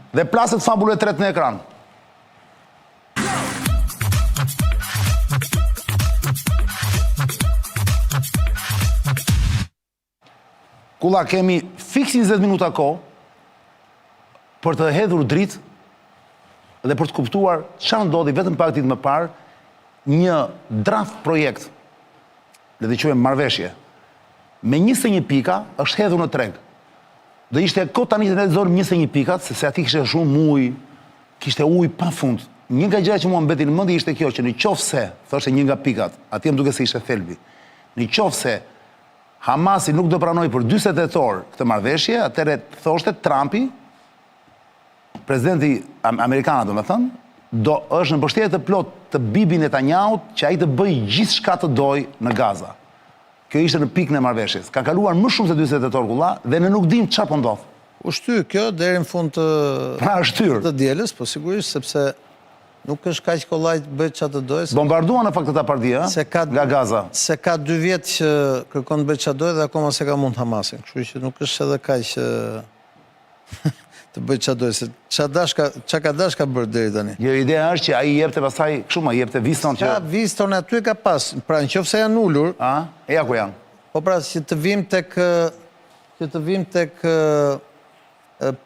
Dhe plaset fabulën e tretë në ekran. Kulla, kemi fiks 20 minuta kohë për të hedhur dritë dhe për të kuptuar çfarë ndodhi vetëm pak ditë më parë, një draft projekt, le të quajmë marrëveshje, me 21 pika është hedhur në treg. Dhe ishte kohë tani të lexojmë 21 pikat, sepse aty kishte shumë ujë, kishte ujë pafund. Një nga gjërat që mua mbeti në mendje ishte kjo që në qoftë se, thoshte një nga pikat, aty më duket se ishte thelbi. Në qoftë se Hamasi nuk do pranoj për 48 orë këtë marrëveshje, atëherë thoshte Trumpi, presidenti amerikan, domethënë, është në mbështetje të plot të Bibi Netanyahu që ai të bëjë gjithçka të dojë në Gaza. Kjo ishte në pikën e marrëveshjes. Ka kaluar më shumë se 48 orë kulla dhe ne nuk dim çfarë po ndodh. U shtyr kjo deri në fund të dielës, po sigurisht sepse nuk është kaq kollaj të bëjë çfarë të dojë. Bombarduan në fakt ata partia nga Gaza. Se ka 2 vjet që kërkon të bëjë çfarë dojë dhe akoma se ka mund Hamasin. Kështu që nuk është edhe kaq të bëjë çfarë dojë, se çka ka dash ka bërë deri tani. Jo, ideja është që ai jepte pastaj kështu më jepte viston që viston aty ka pas. Pra nëse janë ulur, ja ku janë. Po pra që të vim tek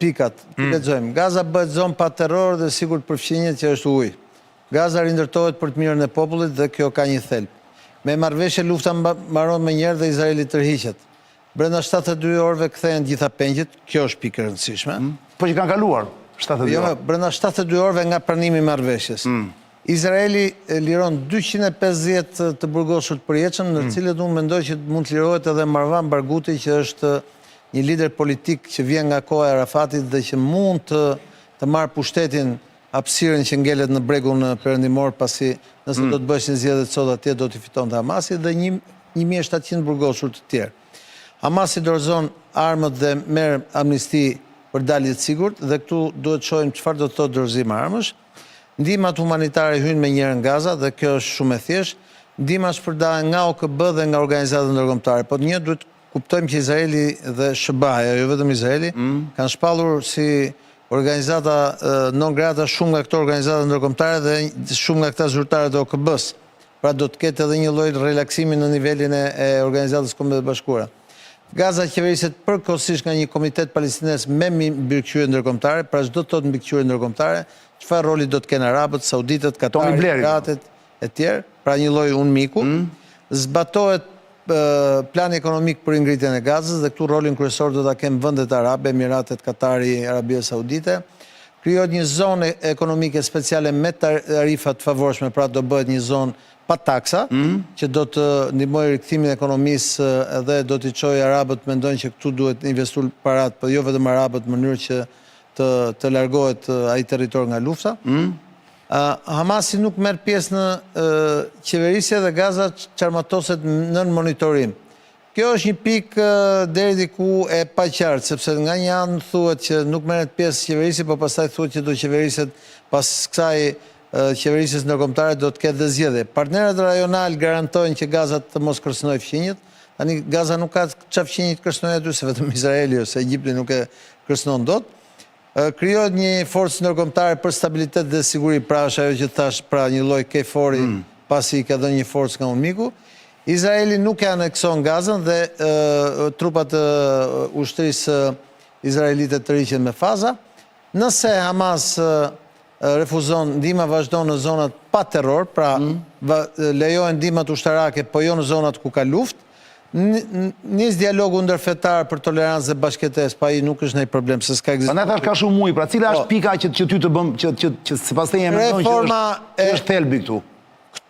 pikat, të lexojmë. Gaza bëhet zonë pa terror dhe sigurt përfshinjet që është ujë. Gaza rindërtohet për të mirën e popullit dhe kjo ka një thelb. Me marrëveshje lufta mbaron më njëherë dhe Izraeli tërhiqet. Brenda 72 orëve kthehen gjitha pengjet, kjo është pikë e rëndësishme. Po që kanë kaluar 72 orë. Brenda 72 orëve nga pranimi i marrëveshjes. Izraeli liron 250 të burgosur të përjetshëm, në cilët unë mendoj që mund të lirohet edhe Marwan Barghouti, që është një lider politik që vjen nga koha e Arafatit dhe që mund të marrë pushtetin, hapësirën që ngelet në bregun perëndimor, pasi nëse do të bëshin zgjedhjet sot atje do t'i fitonte Hamasi dhe 1700 burgosur të tjerë. Hamasi dorëzon armët dhe merr amnisti për dalje të sigurt dhe këtu duhet shohim çfarë do të thotë dorëzimi armësh. Ndihmat humanitare hyjnë me njëherë në Gaza dhe kjo është shumë e thjeshtë. Ndihma shpërndahet nga OKB dhe nga organizata ndërkombëtare, por një duhet kuptojmë që Izraeli dhe SBA-ja, jo vetëm Izraeli, kanë shpallur si organizata non grata shumë nga këto organizata ndërkombëtare dhe shumë nga këta zyrtarët e OKB-s. Pra do të ketë edhe një lloj relaksimi në nivelin e Organizatës Kombeve të Bashkuara. Gaza qeveriset përkohësisht nga një komitet palestines me mbikëqyrje ndërkombëtare, pra çdo të thotë mbikëqyrje ndërkombëtare, çfarë roli do të kenë arabët, sauditët, Katari, emiratët e tjerë, pra një lloj unmiku. Zbatohet plani ekonomik për ngritjen e Gazës dhe këtu rolin kryesor do ta kenë vendet arabe, Emiratet, Katari, Arabia Saudite. Krijohet një zonë ekonomike speciale me tarifa të favorshme, pra do bëhet një zonë pa taksa, që do të ndihmojë rikthimin e ekonomisë dhe do t'i çojë arabët mendojnë që këtu duhet investuar parat, por jo vetëm arabët, në mënyrë që të largohet ai territor nga lufta. Hamasi nuk merr pjesë në qeverisje dhe Gaza çarmatoset nën monitorim. Kjo është një pikë deri diku e paqartë, sepse nga një anë thuhet që nuk merret pjesë qeverisje, por pastaj thuhet që do qeveriset pas kësaj qeverisjes ndërkombëtare do të ketë dhe zgjedhje. Partnerët rajonal garantojnë që Gaza të mos kërcënojë fqinjet. Tani Gaza nuk ka çfarë fqinjit kërcënojë aty, se vetëm Izraeli ose Egjipti nuk e kërcënon dot. Krijohet një forcë ndërkombëtare për stabilitet dhe siguri, pra është ajo që thash, pra një lloj KFOR-i pasi ka dhënë një forcë nga UNMIK-u. Izraeli nuk e anekson Gazën dhe trupat e ushtrisë izraelite të rriqen me faza. Nëse Hamas refuzon, ndihma vazhdon në zonat pa terror, pra lejohen ndihmat ushtarake, po jo në zonat ku ka luftë. Nis dialogu ndërfetar për tolerancë dhe bashkëtesë, pa ai nuk është ndonjë problem, se s'ka ekzistuar. Prandaj thash ka shumë ujë, pra cila është pika që ty të bëm që sipas teje mendon që është thelbi këtu.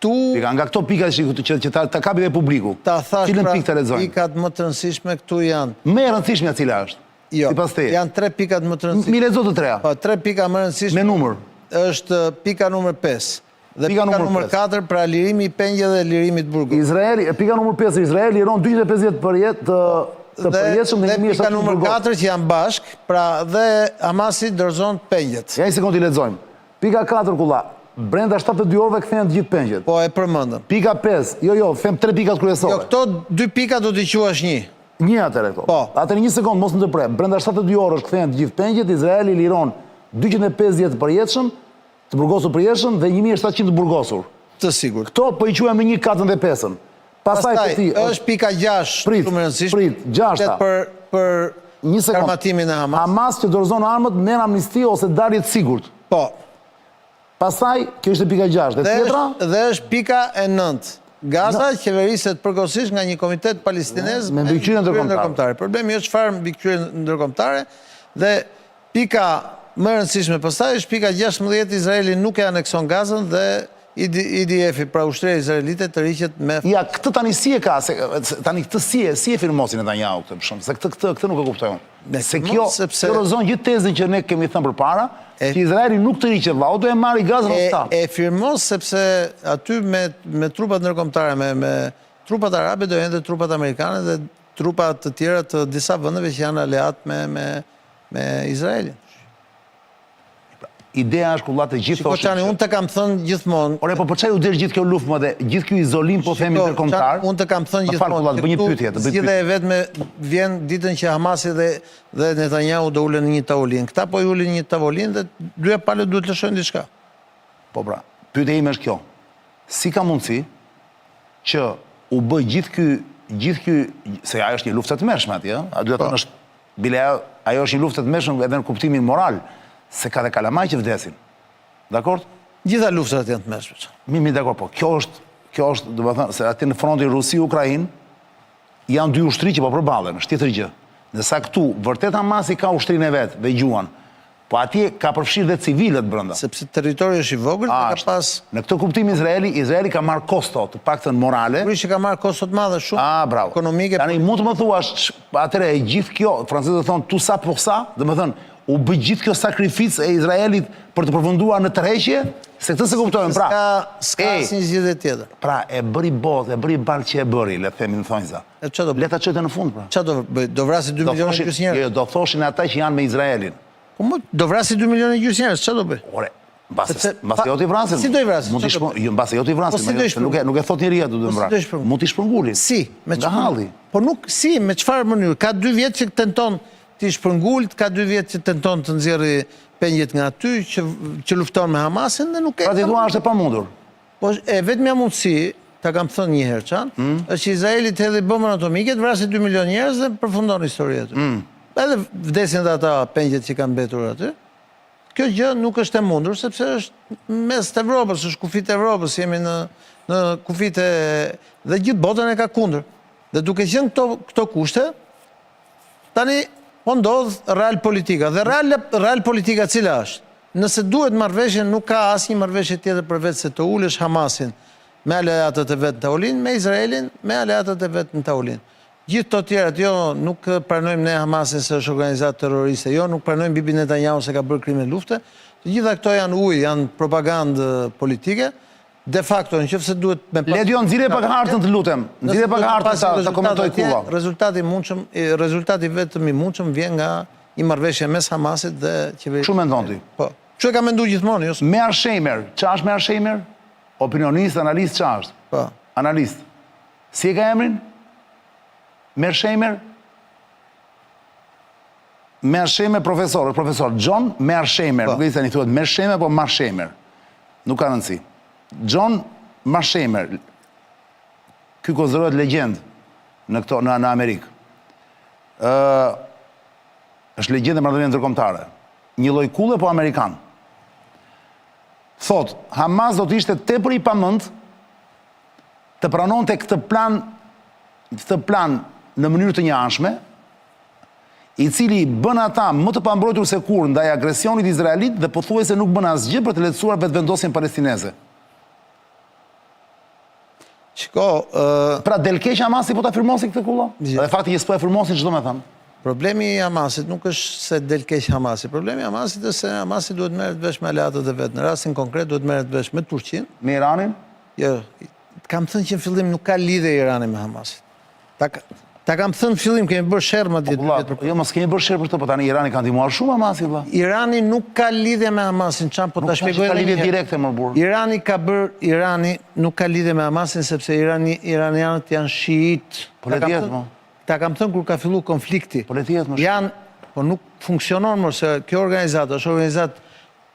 Pika nga këto pika që ta kapi dhe publiku. Cilën pikë të lexojmë? Pikat më të rëndësishme këtu janë. Më e rëndësishmja cila është? Jo. Sipas teje. Janë 3 pikat më të rëndësishme. Mi lexo të treja. Po 3 pika më rëndësishme. Me numër. Është pika numër 5. Dhe pika numër 4, pra lirimi i pengjeve dhe lirimi të burgut. Izraeli, pika numër 5, Izraeli liron 250 përjet të përjetshëm dhe pika numër 4 që janë bashk, pra dhe Hamasi dorëzon pengjet. Ja një sekondë i lexojmë. Pika 4 kulla, brenda 72 orëve kthehen të gjithë pengjet. Po e përmendëm. Pika 5, jo, them 3 pikat kryesore. Jo, këto 2 pika do t'i quash një. Një atëre këto. Po. Atëre një sekondë, mos më ndërprer. Brenda 72 orësh kthehen të gjithë pengjet, Izraeli liron 250 të përjetshëm, të burgosur përjetshëm dhe 1700 të burgosur. Të sigur. Këto po i quajmë 1/45. Pastaj është pika 6 shumë e rëndësishme. Prit, 6-ta. Për Një sekond. armatimin e Hamas. Hamas që dorëzon armët merr amnisti ose dalje të sigurt. Po. Pastaj, kjo ishte pika 6. Dhe tjetra? Dhe është pika e 9. Gaza qeveriset përkohësisht nga një komitet palestinez me mbikëqyrje ndërkombëtare. Problemi është çfarë mbikëqyrje ndërkombëtare dhe pika më e rëndësishme pastaj është pika 16. Izraeli nuk e anekson Gazën dhe IDF-i, pra ushtria izraelite, të riqet me... Ja, këtë tani si e ka, tani këtë si e firmosin Netanyahu këtë për shumë, se këtë nuk e kuptoj unë. Se kjo rozon gjithë tezën që ne kemi thënë përpara, që Izraeli nuk të riqet vlau, do e marri Gazën ose ta. E firmos sepse aty me trupat ndërkombëtare, me trupat arabe do jenë dhe trupat amerikane dhe trupat të tjera të disa vendeve që janë aleat me Izraelin. Ideja është kullat të gjithë thoshin. Shiko, unë të kam thënë gjithmonë... Ore, po çaj u desh gjithë kjo luftë më dhe gjithë kjo izolim po themi ndërkombëtar. Unë të kam thënë gjithmonë. Bëj një pyetje, të bëj pyetje. Dhe e vetme vjen ditën që Hamasi dhe Netanyahu do ulen në një tavolinë. Këta po i ulin në një tavolinë dhe dyja palët duhet të lëshojnë diçka. Po pra, pyetja ime është kjo. Si ka mundësi që u bë gjithë ky, se ajo është një luftë e tmerrshme atje, a duhet të thonë është bile ajo është një luftë e tmerrshme edhe në kuptimin moral. Se ka dhe kalamaj që vdesin. Dakord? Gjitha luftrat janë të mërshme. Mi, dakord, po. Kjo është, do të thënë, se aty në frontin Rusi-Ukrainë, janë dy ushtri që po përballen, është tjetër gjë. Nësa këtu, vërtet Hamasi ka ushtrinë e vetë dhe gjuan, po atje ka përfshirë dhe civilët brenda. Sepse territori është i vogël dhe ka pas... Në këtë kuptim Izraeli ka marrë kosto të paktën morale. Që ka marrë kosto të madhe shumë ekonomike. Tani mund të më thuash, atëre e gjithë kjo, francezët thonë tout ça pour ça, dhe më thënë, u bë gjithë kjo sakrificë e Izraelit për të përfunduar në tërheqje, se këtë se kuptojmë, pra... Ska asnjë zgjidhje tjetër. Pra, e bëri botë, e bëri balë që e bëri, le të themi në thonjza. Leta qëtë në fund, pra. Qa do bëj? Do vrasi 2 milionë gjysë njerëz? Jo, do thoshin ata që janë me Izraelin. Do vrasi 2 milionë gjysë njerëz, qa do bëj? Ore, mbase jo t'i vrasin. Si do i vrasin? Jo, mbase jo t'i vrasin, nuk e thot njëri atë du të vrasin. Mund t'i shpërngulin. Si? Nga halli. Po nuk, si, me qfarë mënyrë? Ka 2 vjetë që tenton t'i shpërngullit, ka 2 vjetë që tenton të nxjerrë pengjet nga ty, që lufton me Hamasin dhe nuk e... Pra t'i thua është e pamundur. Po e vetëmja mundësi, ta kam thënë një herë qanë, është që Izraeli të hedhi bombën atomike, të vrasi 2 milionë njerëz dhe përfundon historia aty. Edhe vdesin dhe ata pengjet që kanë mbetur aty. Kjo gjë nuk është e mundur, sepse është mes të Evropës, është kufit e Evropës, jemi në kufit e... dhe gjithë botën e ka kundër. Dhe duke qenë këto kushte, tani po ndodh real politika. Dhe real politika cila është? Nëse duhet marrëveshje, nuk ka asnjë marrëveshje tjetër për vetë se të ulesh Hamasin me aleatët e vetë në tavolinë, me Izraelin me aleatët e vetë në tavolinë. Gjithë të tjerat, jo, nuk pranojmë ne Hamasin se është organizatë terroriste, jo, nuk pranojmë Bibi Netanyahu se ka bërë krime lufte. Të gjitha këto janë ujë, janë propagandë politike. De facto, në qëfë se duhet me... Ledjo, nëzire pak hartën të lutem. Nëzire pak hartën të komentoj Kuba. Rezultati vetëm i mundshëm vjen nga një marrëveshje mes Hamasit dhe qeverisë. Shumë mendon ti? Po. Që e ka mendu gjithmonë, jo? Meir Shemer, qa është Meir Shemer? Opinionist, analist, qa është? Po. Analist. Si e ka emrin? Meir Shemer? Meir Shemer, profesor. John Meir Shemer. Nuk e i thani thuhet Meir Shemer, po Meir Shemer. Nuk ka rëndësi. John Meir, ky konsiderohet legjend në Amerikë. Është legjend e marrëdhënieve ndërkombëtare. Një lloj kulle po amerikan. Thot, Hamas do të ishte tepër i pamend të pranonte këtë plan në mënyrë të njëanshme, i cili bën ata më të pambrojtur se kur ndaj agresionit izraelit dhe pothuajse nuk bën asgjë për të lehtësuar vetëvendosjen palestineze. Shiko... Pra del keq Hamasi po ta firmosi këtë kulla? Dhe fakti që s'po e firmosin çdo me thënë. Problemi i Hamasit nuk është se del keq Hamasi. Problemi i Hamasit është se Hamasi duhet merret vesh me aleatët e vet. Në rastin konkret duhet merret vesh me Turqinë. Me Iranin? Jo, kam thënë që në fillim nuk ka lidhje Irani me Hamasit. Ta kam thënë në fillim, kemi bërë sherr më ditë. Jo, mos kemi bërë sherr për këtë, po tani Irani ka ndihmuar shumë Hamasin, vëlla. Irani nuk ka lidhje me Hamasin, çan po ta shpjegoj. Nuk ka lidhje direkte më burr. Irani nuk ka lidhje me Hamasin sepse iranianët janë shiit. Po le të jetë, mo. Ta kam thënë kur ka filluar konflikti. Po le të jetë, mo. po nuk funksionon më se kjo organizatë është organizatë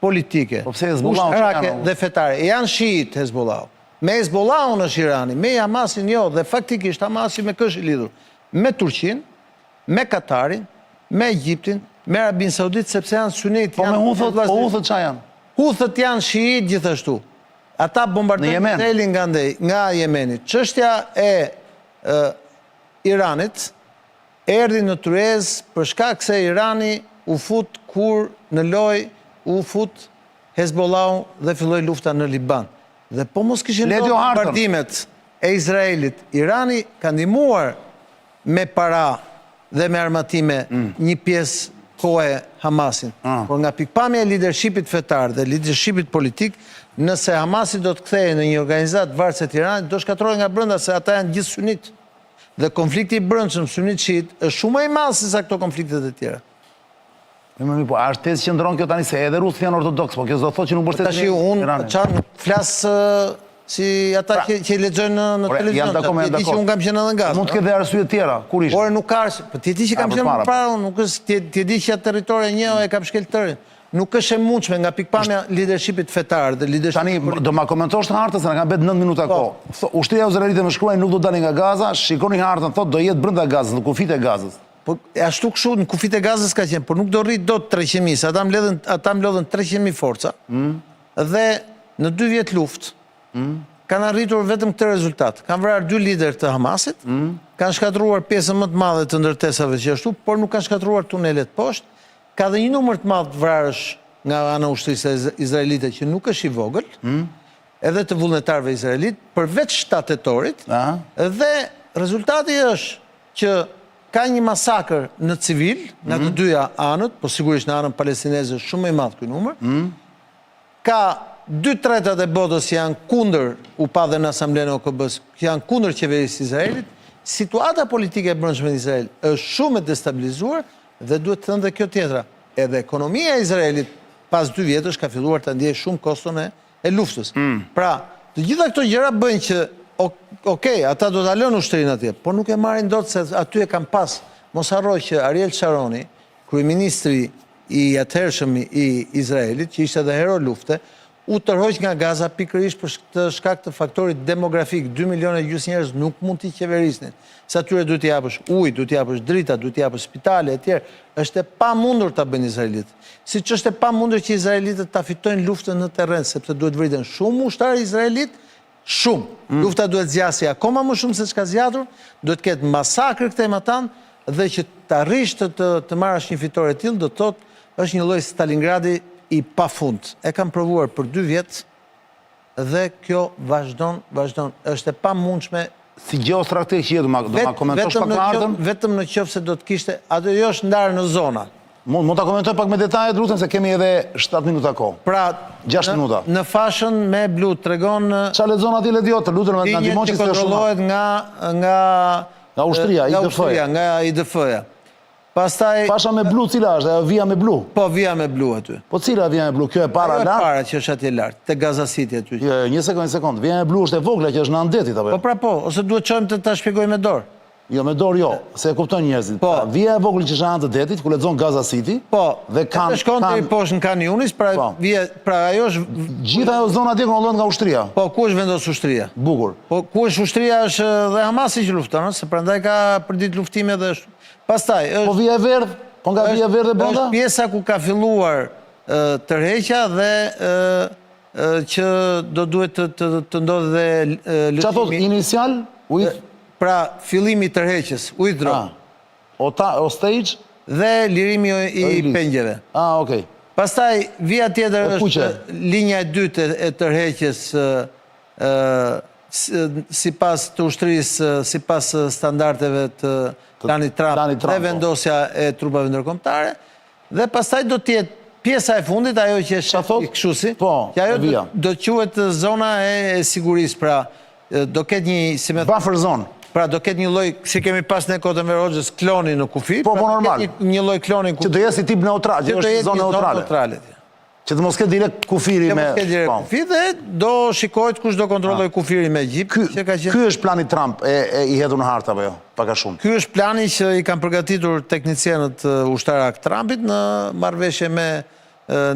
politike, Po pse Hezbollahu ushtarake dhe fetare. Janë shiit Hezbollahu. Me Hezbollahun është Irani, me Hamasin jo, dhe faktikisht Hamasi me kësh i lidhur. Me Turqin, me Katarin, me Egjiptin, me Arabin Saudit, sepse janë sunet. Po me Huthët qa janë? Huthët janë shiit gjithashtu. Ata bombardojnë Izraelin nga Jemeni. Çështja e Iranit erdhi në tryez për shkak se Irani u fut kur në loj u fut Hezbollahu dhe filloi lufta në Liban. Dhe po mos kishin bombardimet e Izraelit, Irani ka ndihmuar me para dhe me armatime një pjesë kohë Hamasin. Por nga pikpamja e leadershipit fetar dhe leadershipit politik, nëse Hamasi do të kthehej në një organizatë varëse të Iranit, do shkatërrohet nga brenda se ata janë gjithë sunit. Dhe konflikti i brendshëm sunit-shiit është shumë më i madh se sa këto konfliktet e tjera. Po, a është tezë që ndron kjo tani se edhe rusët janë ortodoks, po kjo do thotë që nuk mbështesin Tashi unë çan flas si ata që lexojnë në televizion. Ti që unë kam qenë edhe nga. Mund të ketë arsye të tjera, kur ishte? Por nuk ka arsye. Po ti që kam qenë më parë, nuk është ti di që territori një e kam shkeltërin. Nuk është e mundshme nga pikpamja leadershipit fetar dhe leadershipit. Tani do ma komentosh të hartën se na kanë bërë 9 minuta kohë. Ushtria izraelite më shkruajnë nuk do dalin nga Gaza, shikoni hartën thotë do jetë brenda Gazës, në kufit e Gazës. Po ashtu kështu në kufit e Gazës ka qenë, por nuk do rrit dot 300.000, ata mlodhen 300.000 forca. Dhe në 2 vjet luftë kanë arritur vetëm këtë rezultat. Kanë vrarë 2 lider të Hamasit, kanë shkatruar pjesën më të madhe të ndërtesave që ashtu, por nuk kanë shkatruar tunelet poshtë. Ka dhe një numër të madh të vrarësh nga ana ushtrisë izraelite që nuk është i vogël, edhe të vullnetarëve izraelit, përveç 7 tetorit, dhe rezultati është që ka një masakër në civil, nga të dyja anët, po sigurisht në anën palestineze shumë më i madh ky numër. Ka 2/3 e botës janë kundër, u pa dhe në Asamblenë e OKB-s, janë kundër qeverisë Izraelit. Situata politike e brendshme në Izrael është shumë e destabilizuar dhe duhet të thënë dhe kjo tjetra. Edhe ekonomia e Izraelit pas 2 vjetësh ka filluar të ndjejë shumë koston e luftës. Pra, të gjitha këto gjëra bëjnë që okej, ata do ta lënë ushtrinë atje, por nuk e marrin dot se aty e kanë pas. Mos harroj që Ariel Sharoni, kryeministri i atëhershëm i Izraelit, që ishte edhe hero lufte, u tërhoq nga Gaza pikërisht për të shkak të faktorit demografik. 2 milionë e gjysmë njerëz nuk mund t'i qeverisnin. Se atyre duhet t'i japësh ujë, duhet t'i japësh drita, duhet t'i japësh spitale etj. Është e pamundur ta bëjnë izraelitët. Siç është e pamundur që izraelitët ta fitojnë luftën në terren, sepse duhet vriten shumë ushtarë izraelit, shumë. Lufta duhet zgjasë akoma më shumë se çka zgjatur, duhet ketë masakër këtë ematan dhe që të arrish të marrësh një fitore të tillë do të thotë është një lloj Stalingradi i pafund. E kam provuar për 2 vjet dhe kjo vazhdon. Është e pamundshme. Si gjeostrategjie do ma komentosh pak më ardhëm? Vetëm në qoftë se do të kishte, atë jo është ndarë në zona. Mund ta komentoj pak me detajet rrugën se kemi edhe 7 minuta kohë. Pra, 6 minuta. Në fashën me blu tregon çfarë lexon aty Lediot, të lutem na ndihmoni që kontrollohet nga ushtria, IDF-ja. Nga IDF-ja. Pastaj fasha me blu cila është? Ajo vija me blu? Po, vija me blu aty. Po cila vija me blu? Kjo e para lart? Ajo e para që është atje lart, te Gaza City aty. Jo, një sekond. Vija me blu është e vogla që është në andetit apo? Po pra po, ose duhet çojmë të ta shpjegoj me dorë. Jo, me dorë jo, se e kupton njerëzit. Po, vija e vogël që është në anë të detit, ku lexon Gaza City. Po, dhe kanë shkon deri poshtë në Kan Yunis, pra vija, pra ajo është gjithë ajo zona atje kontrollohet nga ushtria. Po, ku është vendos ushtria? Bukur. Po, ku është ushtria është dhe Hamasi që lufton, se prandaj ka përdit luftime dhe pastaj është. Po vija e verdh, po nga vija e verdh e brenda? Është pjesa ku ka filluar tërheqja dhe që do duhet të ndodhë dhe lëtimi. Çfarë thot inicial? Pra, fillimi i tërheqjes, withdraw. O stage? Dhe lirimi i pengjeve. Okej. Pastaj, vija tjetër është linja e dytë e tërheqjes sipas të ushtrisë, sipas standardeve të Planit Trump dhe vendosja e trupave ndërkombëtare. Dhe pastaj do të jetë pjesa e fundit, ajo që është i këshusi, që ajo do të quhet zona e sigurisë, pra do ketë një, si me buffer zone. Pra do ketë një lloj, si kemi pas në kohën e Enver Hoxhës, kloni në kufi. Po normal. Një lloj kloni që do jetë si tip neutral, që është zonë neutrale. Që të mos ketë direkt kufiri me... Kufi dhe do shikojt kush do kontrolloj kufiri me Egjipt. Ky është plani Trump i hedhur në hartë apo jo? Paka shumë. Ky është plani që i kanë përgatitur teknicianët ushtarak Trumpit në marrëveshje me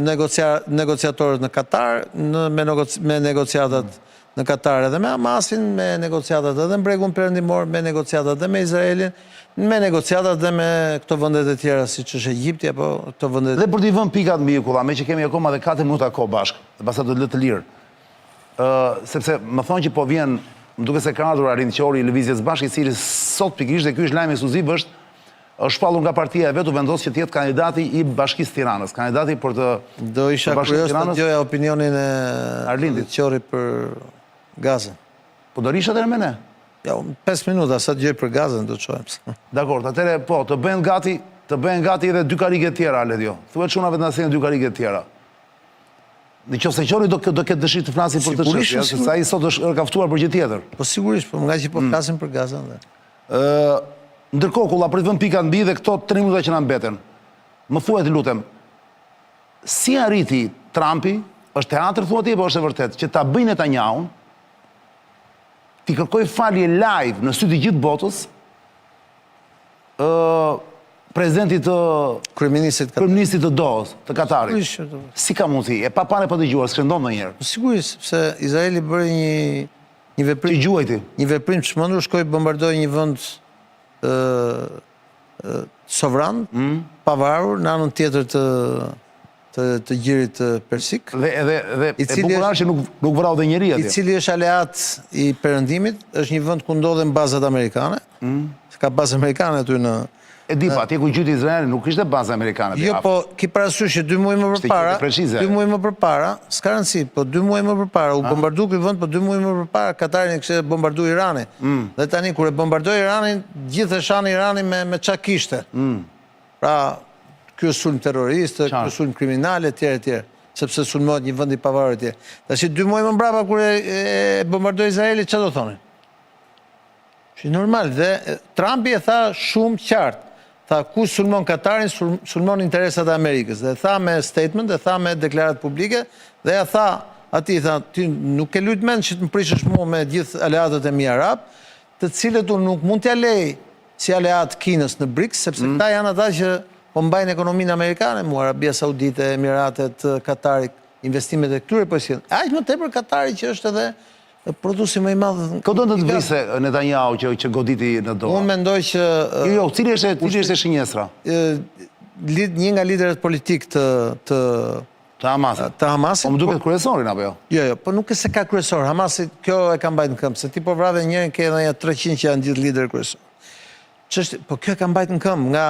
negociatorët në Katar, me negociatat në Katar edhe me Hamasin, me negociatat edhe në Bregun Perëndimor, me negociatat edhe me Izraelin, me negociatat dhe me këto vëndet e tjera, si që është Egjipti, apo këto vëndet... Dhe për t'i vënë pikat mbi kulla, me që kemi akoma dhe 4 minuta kohë bashkë, dhe pasat do të lë të lirë. Sepse më thonë që po vjen, më duke se ka ardhur Arind Qori i Lëvizjes Bashkë, i cili sot pikërisht dhe ky është lajm ekskluziv është shpallur nga partia e vet, u vendos që të jetë kandidati i Bashkisë Tiranës, kandidati për të... Do isha kurios të dëgjoja opinionin e Arlindit Qori për Gazën. Po do risha atëherë me ne? Ja, 5 minuta, sa të gjej për Gazën, do të qojmë. Dakor, atëherë po, të bëhen gati edhe 2 karige tjera, Aledio. Thuhet shunave të nasin 2 karige tjera. Në qoftë se Qori do ketë dëshirë të flasin për të çështje, sepse ai sot është kaftuar për gjë tjetër. Po sigurisht, po nga që po flasin për Gazën dhe. Ndërkohë, kulla për të vënë pika mbi dhe këto 3 minuta që na mbeten. Më thuaj të lutem, si arriti Trumpi, është teatër thua ti apo është e vërtet, që ta bëjnë Netanyahu, ti kërkoj falje live në sy të gjithë botës, presidentit të... Kryeministit të Dohës, të Katarit. Si ka mundësi? E pa pane pa dëgjuar, s'ka ndodhur ndonjëherë. Sigurisht, sepse Izraeli bëri një veprim... Që gjuaj ti? Një veprim të çmendur, shkoi bombardoi një vend sovran, pavarur, në anën tjetër të gjirit persik. Dhe e bukurar që nuk vrau dhe njeri atje. I cili është aleat i Perëndimit, është një vend ku ndodhen bazat amerikane, ka bazë amerikane aty në... E di pa, atje ku gjyti Izraeli nuk ishte bazë amerikane. Jo, po, ki parasysh që 2 muaj më përpara, s'ka rëndësi, po 2 muaj më përpara, u bombardu këtë vend, po 2 muaj më përpara, Katarin e kështë bombardu Irani. Dhe tani, kur e bombardoj Iranin, gjithë e shanë Irani me qa kishte. Pra, kjo sulm terroriste, kjo sulm kriminale, tjere, sepse sulmot një vend i pavarur tjere. Dhe që 2 muaj më mbrapa, kur e bombardoj Izraeli, që do thonin? Që normal, dhe Trumpi e tha shumë qartë. Tha, ku sulmon Katarin, sulmon interesat e Amerikës. Dhe tha me statement, dhe tha me deklarat publike, dhe ja tha, ati tha, ti nuk e lujt mend që të më prishësh mua me gjithë aleatët e mi Arab, të cilët unë nuk mund t'ja lej si aleat Kinës në BRICS, sepse këta janë ata që po mbajnë ekonominë amerikane, mu Arabia Saudite, Emiratet, Katarik, investimet e këtyre po si. Aq më tepër Katari që është edhe produsi më i madh. Këdo do të vrisë Netanyahu që goditi në Doha? Unë mendoj që... Jo, cili është shënjestra? Një nga liderët politik të Hamasit. Po më duket kryesorin, apo jo? Jo, po nuk e se ka kryesor. Hamasit kjo e ka mbajt në këmbë, se ti po vrave njërin ke edhe 300 që janë gjithë lider kryesor. Po kjo e ka mbajt në këmbë, nga...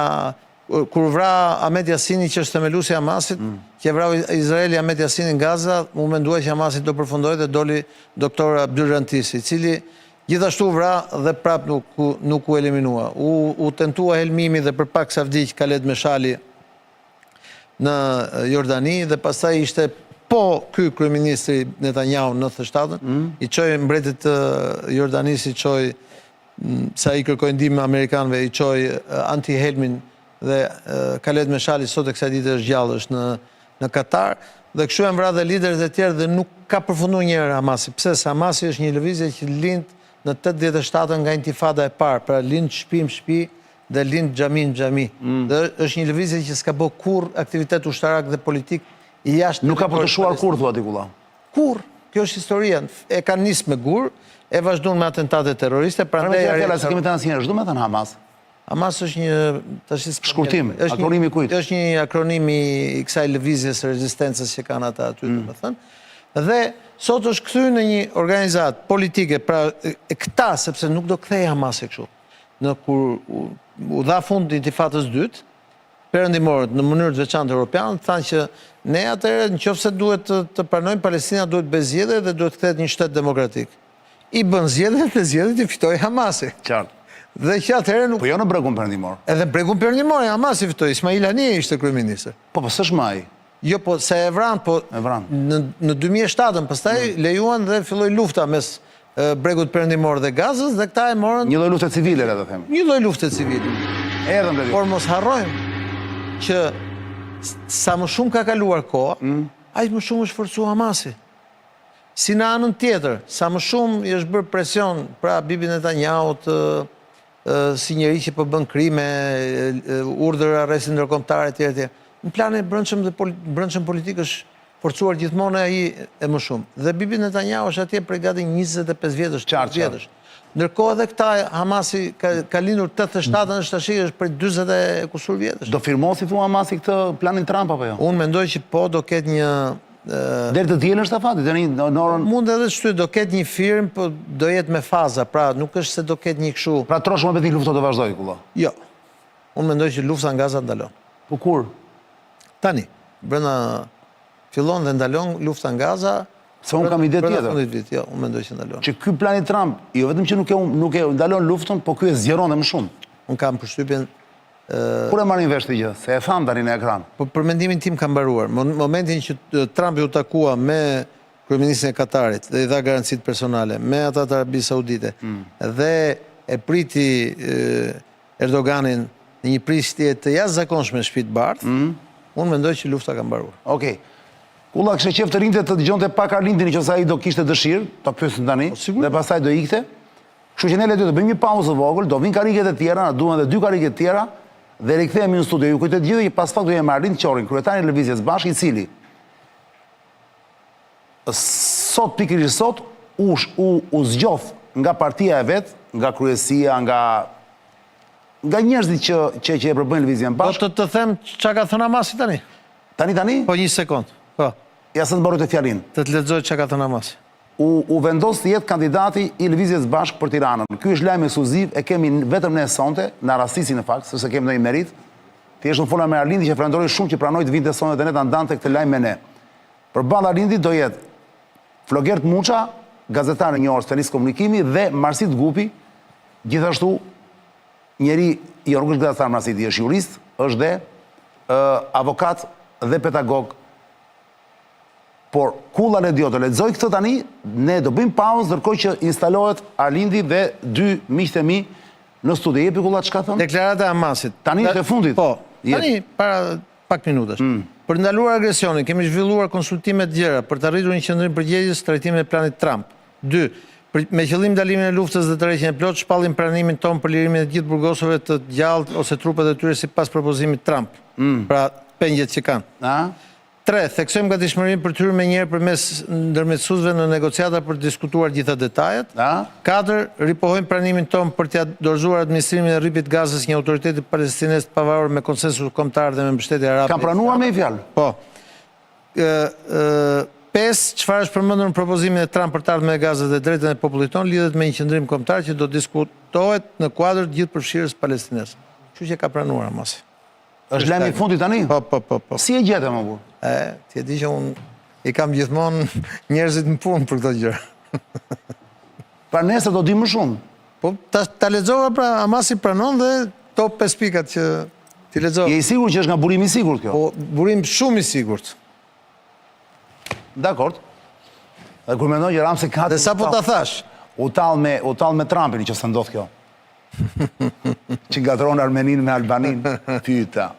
Kur vra Ahmed Yassini që është themeluesi i Hamasit, që vrau Izraeli Ahmed Yassinin Gaza, u mendua që Hamasit do përfundojë dhe doli doktor Abdul Rantisi, i cili gjithashtu vra dhe prap nuk u eliminua. U tentua helmimi dhe për pak sa vdiq Khaled Meshali në Jordani dhe pastaj ishte po ky kryeministri Netanyahu në 97-ën, i çoi mbretit Jordanis, i çoi sa i kërkoi ndihmë amerikanëve, i çoi anti-helmin dhe Khaled Meshali sot e kësaj dite është gjallë, është në Katar, dhe kështu e mbra dhe liderët e tjerë dhe nuk ka përfundu njërë Hamasi. Pse? Se Hamasi është një lëvizje që lind në 87 nga intifada e parë, pra lind shtëpi në shtëpi dhe lind xhami në xhami. Dhe është një lëvizje që s'ka bë kur aktivitet ushtarak dhe politik i jashtë. Nuk ka potëshuar kur, thua Tikulla? Kur? Kjo është historia. E kanë nisë me gur, e vazhdon me atentate terroriste. Se kemi të nësë do me thënë Hamas? Hamas është një... Shkurtim, akronimi kujt? është një akronimi i kësaj lëvizjes së rezistencës që kanë ata aty, të më thënë. Dhe sot është kthy në një organizat politike, pra këta, sepse nuk do kthej Hamas e kështu. Në kur u dha fund intifadës dytë, perëndimorët në mënyrë të veçantë europianë thanë që ne atëherë nëse duhet të pranojmë, Palestina duhet bëj zgjedhje dhe duhet kthehet një shtet demokratik. I bën zgjedhjet dhe zgjedhjet i fitoi Hamasi. Qartë. Dhe që atëherë nuk... Po jo në bregun perëndimor. Edhe bregun perëndimor Hamasi fitoi, Ismail Haniyeh ishte kryeminist. Po s'është më ai. Jo, po se e vran, po në 2007-ën, pastaj lejuan dhe filloi lufta mes bregut perëndimor dhe Gazës dhe këta e morën... Një lloj lufte civile, le të them. Një lloj lufte civile. Erdhëm Por mos harrojmë që sa më shumë ka kaluar koha, aq më shumë është forcu Hamasi. Si në anën tjetër, sa më shumë i është bërë presion pra Bibi Netanyahu si njëri që po bën krime, urdhër arresti ndërkombëtar etj. Në planin e brendshëm politik është forcuar gjithmonë ai e më shumë. Dhe Bibi Netanyahu është atje prej gati 25 vjetësh, 30 vjetësh. Ndërkohë edhe këta Hamasi ka lindur 87-ën, është tash është prej 40 e kusur vjetësh. Do firmosi thua Hamasi këtë planin Trump apo jo? Unë mendoj që po do ketë një deri të dielën shtafati, tani në orën mund edhe shtyt, do ketë një firmë, po do jetë me faza, pra nuk është se do ketë një kështu. pra trosh më beti lufta do vazhdoj kulla. Jo. Unë mendoj që lufta nga Gaza ndalon. Po kur? Tani, brenda fillon dhe ndalon lufta nga Gaza. Se unë kam ide tjetër. Fundit vit, jo, unë mendoj që ndalon. Që ky plani Trump, jo vetëm që nuk e ndalon luftën, po ky e zgjeron edhe më shumë. Unë kam përshtypjen Kur e marrin vesh të gjë? Se e tham tani në ekran. po për mendimin tim ka mbaruar. Momentin që Trumpi u takua me kryeministrin e Katarit dhe i dha garancitë personale, me ata të Arabisë Saudite, dhe e priti Erdoganin në një prisje të jashtëzakonshme në Shtëpitë e Bardhë, unë mendoj që lufta ka mbaruar. Okej. Kulla kishte qejf të rinte të dëgjonte pak Arlindin nëse ai do kishte dëshirë, ta pyesim tani, dhe pastaj do ikte. Kështu që ne le të bëjmë një pauzë vogël, do vinë kariket e tjera, na duan edhe 2 kariket e tjera, dhe rikthehemi në studio. Ju kujtoj të gjithë që pas pak do jemi Arlind Qorin, kryetari i Lëvizjes Bashkë, i cili sot pikërisht sot u zgjof nga partia e vet, nga kryesia, nga njerëzit që e përbëjnë Lëvizjen Po Bashkë. të them çka ka thënë Hamasi tani? Tani? Po një sekond. Po, Ja se të mbaroj të fjalin. të lexoj çka ka thënë Hamasi. U vendos të jetë kandidati i Lëvizjes Bashkë për Tiranën. Ky është lajm ekskluziv, e kemi vetëm ne sonte, na rastisin në fakt, sepse kemi ndonjë merit. Thjesht unë fola me Arlindi që falenderoj shumë që pranoi të vinte sonte dhe ne ta ndante këtë lajm me ne. Përballë Arlindit do jetë Flogert Muça, gazetar i njohur specialist komunikimi, dhe Marsit Gupi, gjithashtu njeri jo nuk është gazetar Marsit, është jurist, është dhe avokat dhe pedagog. Por Kulla le dio të lexoj këtë tani, ne do bëjmë pauzë ndërkohë që instalohet Arlindi dhe 2 miqtë e mi në studio. Jepi Kulla çka thon? Deklarata e Hamasit. Tani është e fundit. Po, tani para pak minutash. Për ndaluar agresionin, kemi zhvilluar konsultime të gjera për të arritur një qendrim përgjegjës trajtimin e planit Trump. 2. Me qëllim ndalimin e luftës dhe tërheqjen e plot, shpallim pranimin ton për lirimin e gjithë burgosëve të gjallë ose trupet e tyre sipas propozimit Trump. Pra, pengjet që kanë. 3. Theksojmë gatishmërinë për të hyrë menjëherë përmes ndërmjetësuesve në negociata për të diskutuar gjitha detajet. 4. Ripohojmë pranimin ton për t'ia dorëzuar administrimin e rripit Gazës një autoriteti palestinez të pavarur me konsensus kombëtar dhe me mbështetje arabe. Kam pranuar me fjalë. Po. 5. Çfarë është përmendur në propozimin e Trump për të ardhmen e Gazës dhe drejtën e popullit ton lidhet me një qendrim kombëtar që do diskutohet në kuadër të gjithë përfshirjes palestineze. Kështu që ka pranuar Hamasi. Është lajmi i fundit tani? Po. Si e gjetë më burr? Ti e di që unë i kam gjithmonë njerëzit në punë për këto gjëra. Pra nesër do di më shumë. Po ta lexova, pra Hamasi pranon dhe top 5 pikat që ti lexova. Je i sigurt që është nga burimi i sigurt kjo? Po burim shumë i sigurt. Dakord. Dhe kur mendoj që Ramsi ka Dhe sa po ta thash? U tall me Trumpin që s'e ndodh kjo. Që ngatron Armenin me Albanin. Pyeta.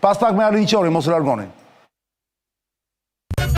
Pas pak me Arlindin Qorin, mos u largoni.